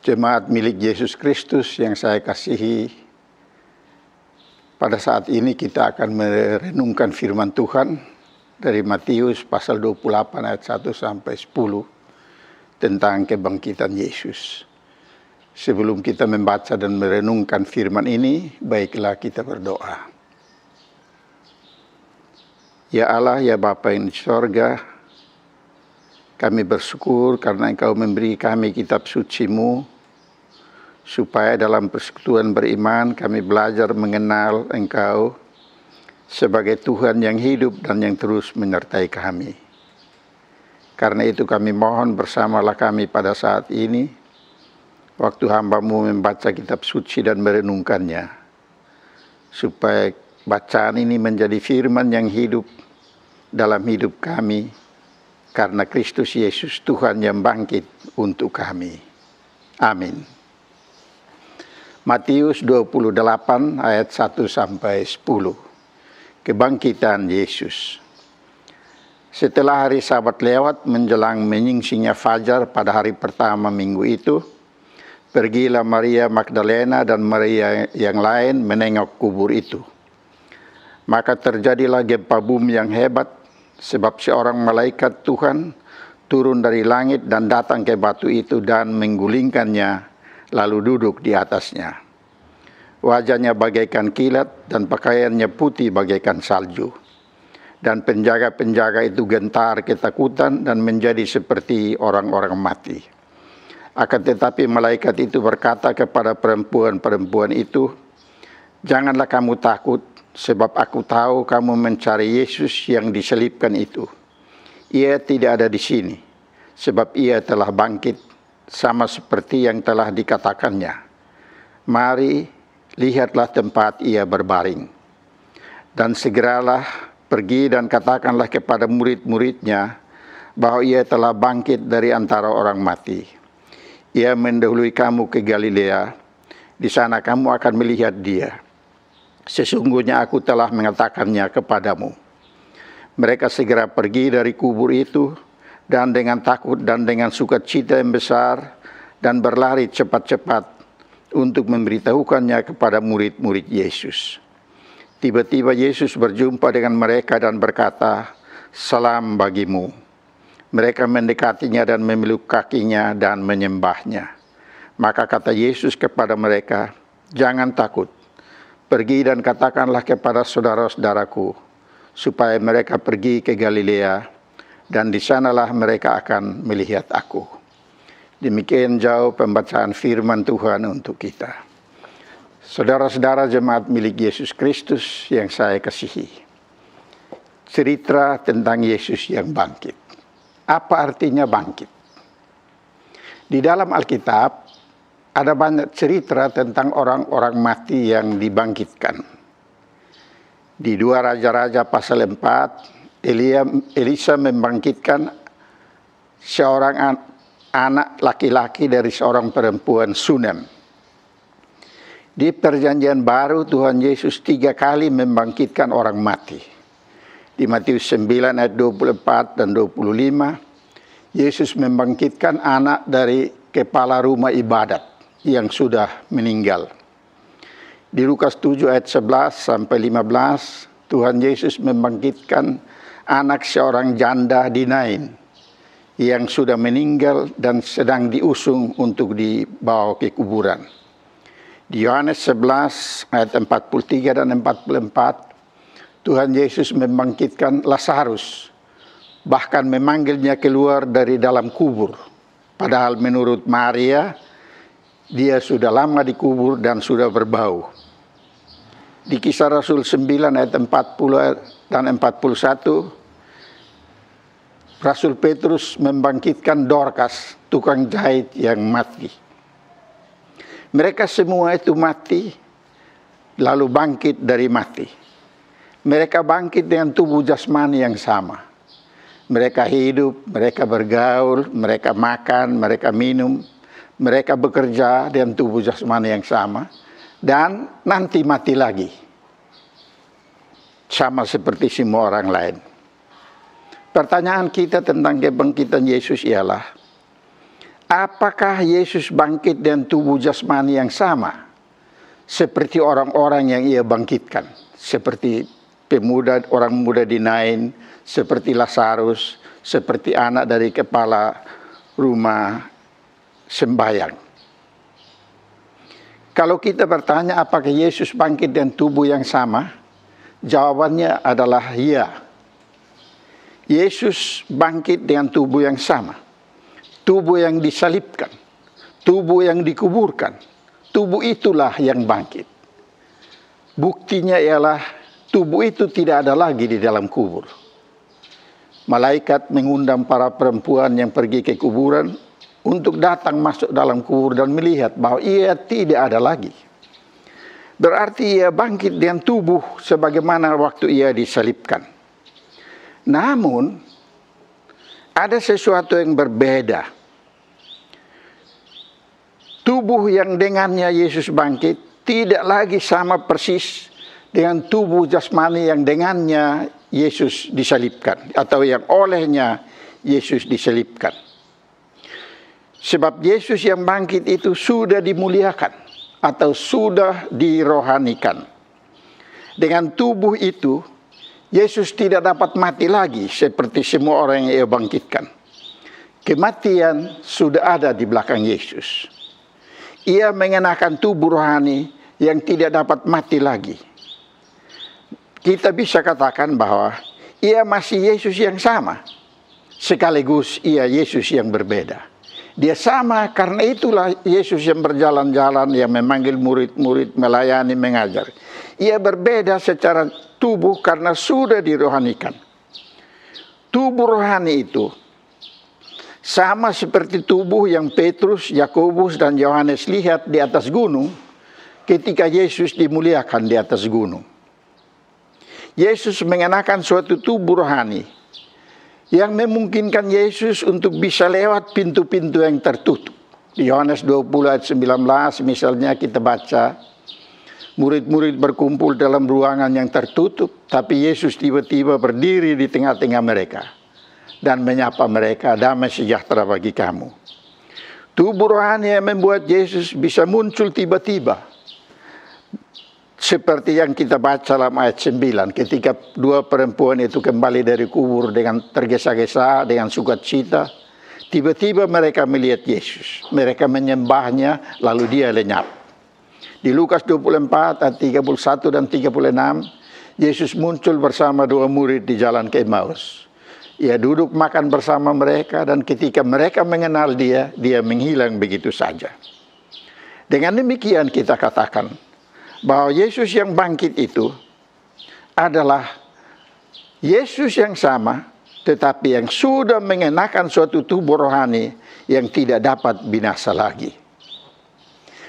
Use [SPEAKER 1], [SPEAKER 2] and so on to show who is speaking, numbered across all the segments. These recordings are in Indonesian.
[SPEAKER 1] Jemaat milik Yesus Kristus yang saya kasihi, pada saat ini kita akan merenungkan firman Tuhan dari Matius pasal 28 ayat 1 sampai 10 tentang kebangkitan Yesus. Sebelum kita membaca dan merenungkan firman ini, baiklah kita berdoa. Ya Allah, ya Bapa yang di sorga, kami bersyukur karena Engkau memberi kami kitab suci-Mu, supaya dalam persekutuan beriman kami belajar mengenal Engkau sebagai Tuhan yang hidup dan yang terus menyertai kami. Karena itu kami mohon bersamalah kami pada saat ini, waktu hamba-Mu membaca kitab suci dan merenungkannya, supaya bacaan ini menjadi firman yang hidup dalam hidup kami, karena Kristus Yesus Tuhan yang bangkit untuk kami. Amin. Matius 28 ayat 1 sampai 10. Kebangkitan Yesus. Setelah hari Sabat lewat menjelang menyingsingnya fajar pada hari pertama minggu itu, pergilah Maria Magdalena dan Maria yang lain menengok kubur itu. Maka terjadilah gempa bumi yang hebat, sebab seorang malaikat Tuhan turun dari langit dan datang ke batu itu dan menggulingkannya, lalu duduk di atasnya. Wajahnya bagaikan kilat dan pakaiannya putih bagaikan salju. Dan penjaga-penjaga itu gentar ketakutan dan menjadi seperti orang-orang mati. Akan tetapi malaikat itu berkata kepada perempuan-perempuan itu, "Janganlah kamu takut, sebab aku tahu kamu mencari Yesus yang diselibkan itu. Ia tidak ada di sini, sebab ia telah bangkit, sama seperti yang telah dikatakannya. Mari, lihatlah tempat ia berbaring. Dan segeralah pergi dan katakanlah kepada murid-muridnya bahwa ia telah bangkit dari antara orang mati. Ia mendahului kamu ke Galilea, di sana kamu akan melihat dia. Sesungguhnya aku telah mengatakannya kepadamu." Mereka segera pergi dari kubur itu, dan dengan takut dan dengan sukacita yang besar, dan berlari cepat-cepat untuk memberitahukannya kepada murid-murid Yesus. Tiba-tiba Yesus berjumpa dengan mereka dan berkata, "Salam bagimu." Mereka mendekatinya dan memeluk kakinya dan menyembahnya. Maka kata Yesus kepada mereka, "Jangan takut. Pergi dan katakanlah kepada saudara-saudaraku, supaya mereka pergi ke Galilea, dan di sanalah mereka akan melihat aku." Demikian jauh pembacaan firman Tuhan untuk kita. Saudara-saudara jemaat milik Yesus Kristus yang saya kasihi. Cerita tentang Yesus yang bangkit. Apa artinya bangkit? Di dalam Alkitab ada banyak cerita tentang orang-orang mati yang dibangkitkan. Di 2 Raja-Raja pasal 4, Elisa membangkitkan seorang anak laki-laki dari seorang perempuan Sunem. Di Perjanjian Baru Tuhan Yesus 3 kali membangkitkan orang mati. Di Matius 9 ayat 24 dan 25, Yesus membangkitkan anak dari kepala rumah ibadat yang sudah meninggal. Di Lukas 7 ayat 11 sampai 15, Tuhan Yesus membangkitkan anak seorang janda di Nain yang sudah meninggal dan sedang diusung untuk dibawa ke kuburan. Di Yohanes 11 ayat 43 dan 44, Tuhan Yesus membangkitkan Lazarus, bahkan memanggilnya keluar dari dalam kubur. Padahal menurut Maria, dia sudah lama dikubur dan sudah berbau. Di Kisah Rasul 9 ayat 40 dan 41, Rasul Petrus membangkitkan Dorcas, tukang jahit yang mati. Mereka semua itu mati, lalu bangkit dari mati. Mereka bangkit dengan tubuh jasmani yang sama. Mereka hidup, mereka bergaul, mereka makan, mereka minum, mereka bekerja dengan tubuh jasmani yang sama. Dan nanti mati lagi. Sama seperti semua orang lain. Pertanyaan kita tentang kebangkitan Yesus ialah, apakah Yesus bangkit dengan tubuh jasmani yang sama seperti orang-orang yang ia bangkitkan, seperti orang muda di Nain, seperti Lazarus, seperti anak dari kepala rumah sembahyang? Kalau kita bertanya apakah Yesus bangkit dengan tubuh yang sama, jawabannya adalah ya. Yesus bangkit dengan tubuh yang sama. Tubuh yang disalibkan, tubuh yang dikuburkan, tubuh itulah yang bangkit. Buktinya ialah tubuh itu tidak ada lagi di dalam kubur. Malaikat mengundang para perempuan yang pergi ke kuburan untuk datang masuk dalam kubur dan melihat bahwa ia tidak ada lagi. Berarti ia bangkit dengan tubuh sebagaimana waktu ia disalibkan. Namun, ada sesuatu yang berbeda. Tubuh yang dengannya Yesus bangkit tidak lagi sama persis dengan tubuh jasmani yang dengannya Yesus disalibkan, atau yang olehnya Yesus disalibkan. Sebab Yesus yang bangkit itu sudah dimuliakan atau sudah dirohanikan. Dengan tubuh itu, Yesus tidak dapat mati lagi seperti semua orang yang ia bangkitkan. Kematian sudah ada di belakang Yesus. Ia mengenakan tubuh rohani yang tidak dapat mati lagi. Kita bisa katakan bahwa ia masih Yesus yang sama, sekaligus ia Yesus yang berbeda. Dia sama, karena itulah Yesus yang berjalan-jalan, yang memanggil murid-murid, melayani, mengajar. Ia berbeda secara tubuh karena sudah dirohanikan. Tubuh rohani itu sama seperti tubuh yang Petrus, Yakobus, dan Yohanes lihat di atas gunung ketika Yesus dimuliakan di atas gunung. Yesus mengenakan suatu tubuh rohani yang memungkinkan Yesus untuk bisa lewat pintu-pintu yang tertutup. Di Yohanes 20 ayat 19 misalnya kita baca, murid-murid berkumpul dalam ruangan yang tertutup, tapi Yesus tiba-tiba berdiri di tengah-tengah mereka dan menyapa mereka, damai sejahtera bagi kamu. Tubuh rohani yang membuat Yesus bisa muncul tiba-tiba. Seperti yang kita baca dalam ayat 9, ketika dua perempuan itu kembali dari kubur dengan tergesa-gesa, dengan sukacita, tiba-tiba mereka melihat Yesus. Mereka menyembahnya, lalu dia lenyap. Di Lukas 24 ayat 31 dan 36, Yesus muncul bersama dua murid di jalan ke Emmaus. Ia duduk makan bersama mereka, dan ketika mereka mengenal dia, dia menghilang begitu saja. Dengan demikian kita katakan bahwa Yesus yang bangkit itu adalah Yesus yang sama, tetapi yang sudah mengenakan suatu tubuh rohani yang tidak dapat binasa lagi.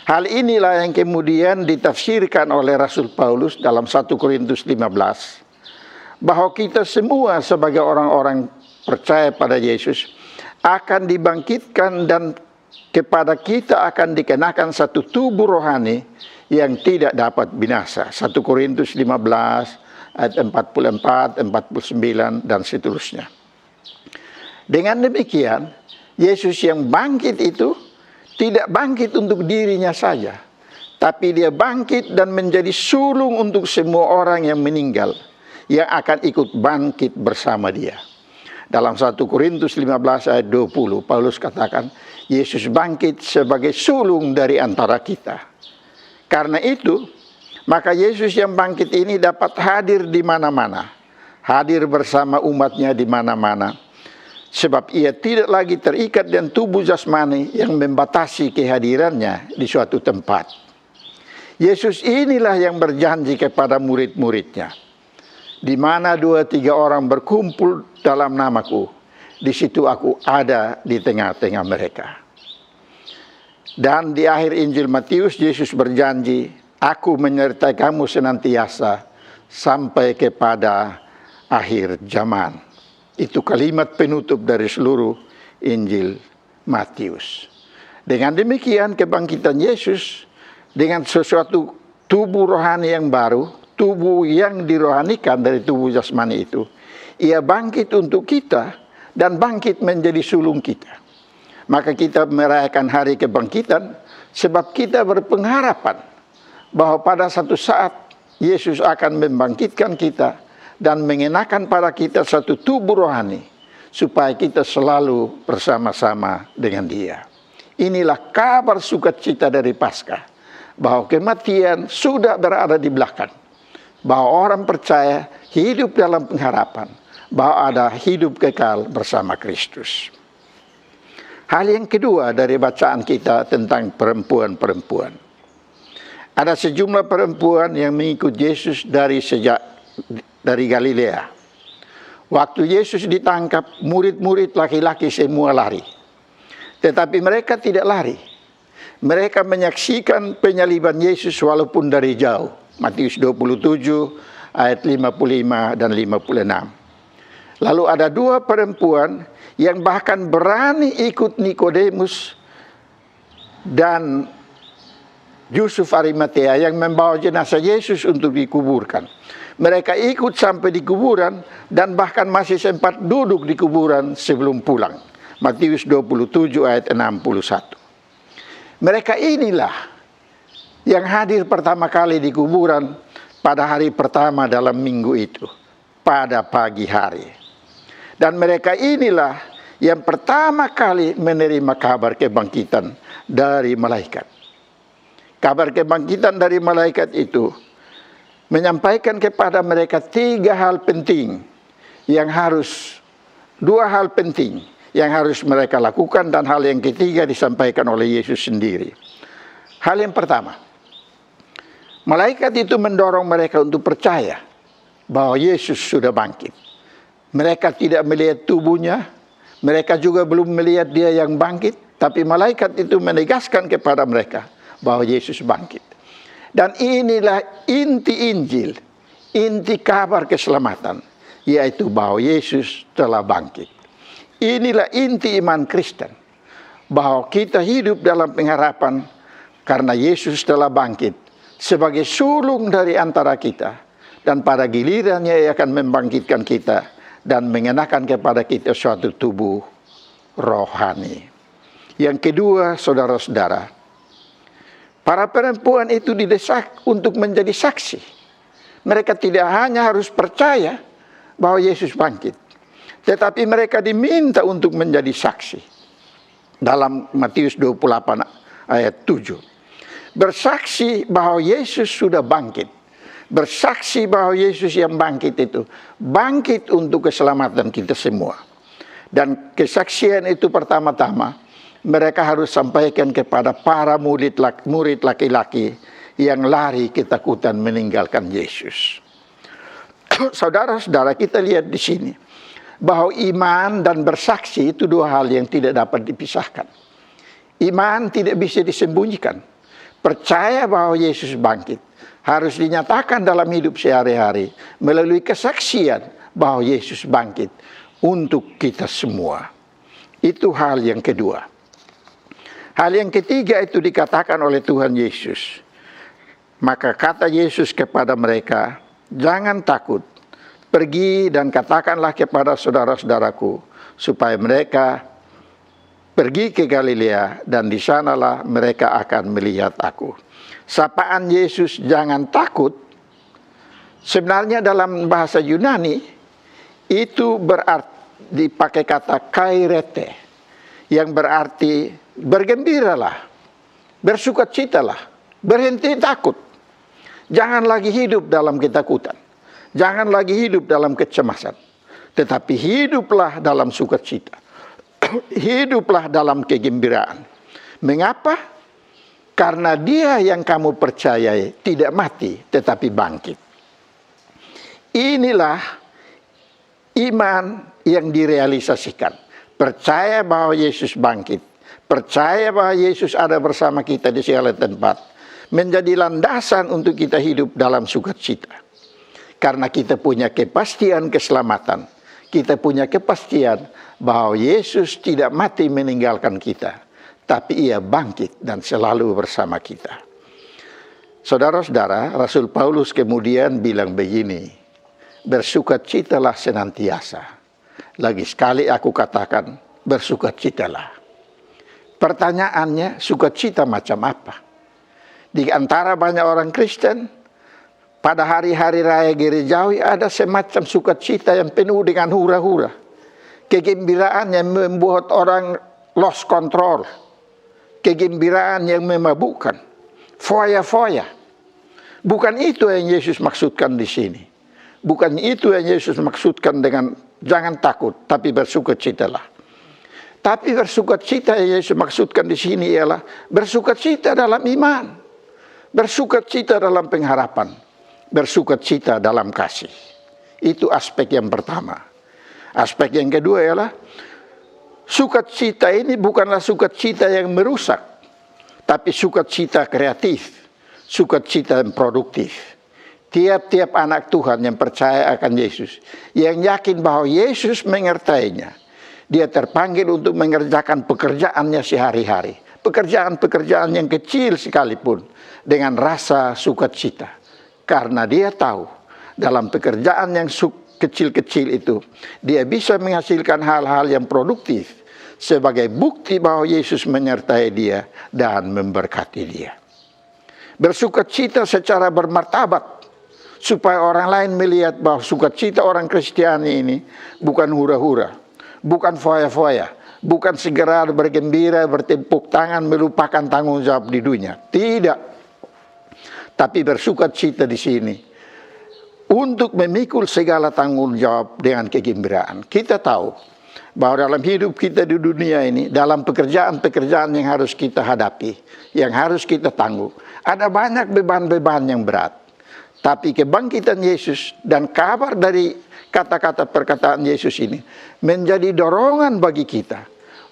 [SPEAKER 1] Hal inilah yang kemudian ditafsirkan oleh Rasul Paulus dalam 1 Korintus 15, bahwa kita semua sebagai orang-orang percaya pada Yesus akan dibangkitkan dan kepada kita akan dikenakan satu tubuh rohani yang tidak dapat binasa. 1 Korintus 15 ayat 44, 49 dan seterusnya. Dengan demikian, Yesus yang bangkit itu tidak bangkit untuk dirinya saja, tapi dia bangkit dan menjadi sulung untuk semua orang yang meninggal, yang akan ikut bangkit bersama dia. Dalam 1 Korintus 15 ayat 20, Paulus katakan, Yesus bangkit sebagai sulung dari antara kita. Karena itu, maka Yesus yang bangkit ini dapat hadir di mana-mana. Hadir bersama umatnya di mana-mana. Sebab ia tidak lagi terikat dengan tubuh jasmani yang membatasi kehadirannya di suatu tempat. Yesus inilah yang berjanji kepada murid-muridnya. Di mana 2-3 orang berkumpul dalam namaku, di situ aku ada di tengah-tengah mereka. Dan di akhir Injil Matius, Yesus berjanji, aku menyertai kamu senantiasa sampai kepada akhir zaman. Itu kalimat penutup dari seluruh Injil Matius. Dengan demikian kebangkitan Yesus dengan sesuatu tubuh rohani yang baru, tubuh yang dirohanikan dari tubuh jasmani itu, ia bangkit untuk kita dan bangkit menjadi sulung kita. Maka kita merayakan hari kebangkitan sebab kita berpengharapan bahwa pada satu saat Yesus akan membangkitkan kita dan mengenakan pada kita satu tubuh rohani supaya kita selalu bersama-sama dengan Dia. Inilah kabar sukacita dari Paskah, bahwa kematian sudah berada di belakang, bahwa orang percaya hidup dalam pengharapan, bahwa ada hidup kekal bersama Kristus. Hal yang kedua dari bacaan kita tentang perempuan-perempuan. Ada sejumlah perempuan yang mengikut Yesus dari Galilea. Waktu Yesus ditangkap, murid-murid laki-laki semua lari. Tetapi mereka tidak lari. Mereka menyaksikan penyaliban Yesus walaupun dari jauh. Matius 27 ayat 55 dan 56. Lalu ada dua perempuan yang bahkan berani ikut Nikodemus dan Yusuf Arimatea yang membawa jenazah Yesus untuk dikuburkan. Mereka ikut sampai di kuburan dan bahkan masih sempat duduk di kuburan sebelum pulang. Matius 27 ayat 61. Mereka inilah yang hadir pertama kali di kuburan pada hari pertama dalam minggu itu, pada pagi hari. Dan mereka inilah yang pertama kali menerima kabar kebangkitan dari malaikat. Kabar kebangkitan dari malaikat itu menyampaikan kepada mereka dua hal penting yang harus mereka lakukan, dan hal yang ketiga disampaikan oleh Yesus sendiri. Hal yang pertama, malaikat itu mendorong mereka untuk percaya bahwa Yesus sudah bangkit. Mereka tidak melihat tubuhnya, mereka juga belum melihat Dia yang bangkit, tapi malaikat itu menegaskan kepada mereka bahwa Yesus bangkit. Dan inilah inti Injil, inti kabar keselamatan, yaitu bahwa Yesus telah bangkit. Inilah inti iman Kristen, bahwa kita hidup dalam pengharapan karena Yesus telah bangkit sebagai sulung dari antara kita, dan pada gilirannya Ia akan membangkitkan kita dan mengenakan kepada kita suatu tubuh rohani. Yang kedua, saudara-saudara, para perempuan itu didesak untuk menjadi saksi. Mereka tidak hanya harus percaya bahwa Yesus bangkit, tetapi mereka diminta untuk menjadi saksi. Dalam Matius 28 ayat 7. Bersaksi bahwa Yesus sudah bangkit. Bersaksi bahwa Yesus yang bangkit itu bangkit untuk keselamatan kita semua. Dan kesaksian itu pertama-tama mereka harus sampaikan kepada para murid laki-laki yang lari ketakutan meninggalkan Yesus. Saudara-saudara, kita lihat di sini bahwa iman dan bersaksi itu dua hal yang tidak dapat dipisahkan. Iman tidak bisa disembunyikan. Percaya bahwa Yesus bangkit harus dinyatakan dalam hidup sehari-hari melalui kesaksian bahwa Yesus bangkit untuk kita semua. Itu hal yang kedua. Hal yang ketiga itu dikatakan oleh Tuhan Yesus. Maka kata Yesus kepada mereka, jangan takut. Pergi dan katakanlah kepada saudara-saudaraku supaya mereka pergi ke Galilea dan di sanalah mereka akan melihat aku. Sapaan Yesus jangan takut sebenarnya dalam bahasa Yunani itu berarti dipakai kata kairete yang berarti bergembiralah, bersukacitalah, berhenti takut. Jangan lagi hidup dalam ketakutan. Jangan lagi hidup dalam kecemasan, tetapi hiduplah dalam sukacita. Hiduplah dalam kegembiraan. Mengapa? Karena Dia yang kamu percayai tidak mati, tetapi bangkit. Inilah iman yang direalisasikan. Percaya bahwa Yesus bangkit. Percaya bahwa Yesus ada bersama kita di segala tempat. Menjadi landasan untuk kita hidup dalam sukacita. Karena kita punya kepastian keselamatan. Kita punya kepastian bahwa Yesus tidak mati meninggalkan kita. Tapi Ia bangkit dan selalu bersama kita. Saudara-saudara, Rasul Paulus kemudian bilang begini. Bersukacitalah senantiasa. Lagi sekali aku katakan, bersukacitalah. Pertanyaannya, sukacita macam apa? Di antara banyak orang Kristen, pada hari-hari raya gerejawi ada semacam sukacita yang penuh dengan hura-hura. Kegembiraan yang membuat orang lost control. Kegembiraan yang memabukkan. Foya-foya. Bukan itu yang Yesus maksudkan di sini. Bukan itu yang Yesus maksudkan dengan jangan takut, tapi bersukacitalah. Tapi bersukacita yang Yesus maksudkan di sini ialah bersukacita dalam iman, bersukacita dalam pengharapan, bersukacita dalam kasih. Itu aspek yang pertama. Aspek yang kedua ialah sukacita ini bukanlah sukacita yang merusak, tapi sukacita kreatif, sukacita yang produktif. Tiap-tiap anak Tuhan yang percaya akan Yesus, yang yakin bahwa Yesus menyertainya, dia terpanggil untuk mengerjakan pekerjaannya sehari-hari. Pekerjaan-pekerjaan yang kecil sekalipun dengan rasa sukacita. Karena dia tahu dalam pekerjaan yang kecil-kecil itu, dia bisa menghasilkan hal-hal yang produktif sebagai bukti bahwa Yesus menyertai dia dan memberkati dia. Bersukacita secara bermartabat, supaya orang lain melihat bahwa sukacita orang Kristiani ini bukan hura-hura, bukan foya-foya, bukan segera bergembira, bertepuk tangan, melupakan tanggung jawab di dunia. Tidak. Tapi bersukacita di sini untuk memikul segala tanggung jawab dengan kegembiraan. Kita tahu bahwa dalam hidup kita di dunia ini, dalam pekerjaan-pekerjaan yang harus kita hadapi, yang harus kita tangguh, ada banyak beban-beban yang berat. Tapi kebangkitan Yesus dan kabar dari kata-kata perkataan Yesus ini menjadi dorongan bagi kita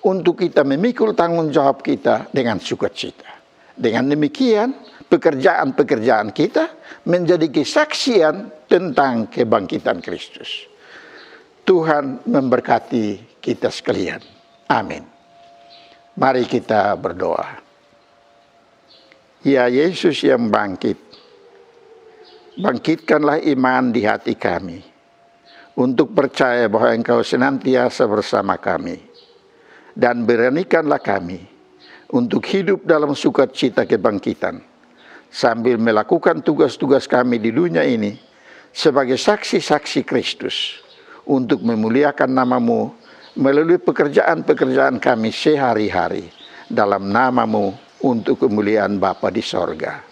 [SPEAKER 1] untuk kita memikul tanggung jawab kita dengan sukacita. Dengan demikian, pekerjaan-pekerjaan kita menjadi kesaksian tentang kebangkitan Kristus. Tuhan memberkati kita sekalian. Amin. Mari kita berdoa. Ya Yesus yang bangkit, bangkitkanlah iman di hati kami untuk percaya bahwa Engkau senantiasa bersama kami, dan beranikanlah kami untuk hidup dalam sukacita kebangkitan sambil melakukan tugas-tugas kami di dunia ini sebagai saksi-saksi Kristus untuk memuliakan nama-Mu melalui pekerjaan-pekerjaan kami sehari-hari dalam nama-Mu untuk kemuliaan Bapa di sorga.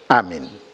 [SPEAKER 1] Amin.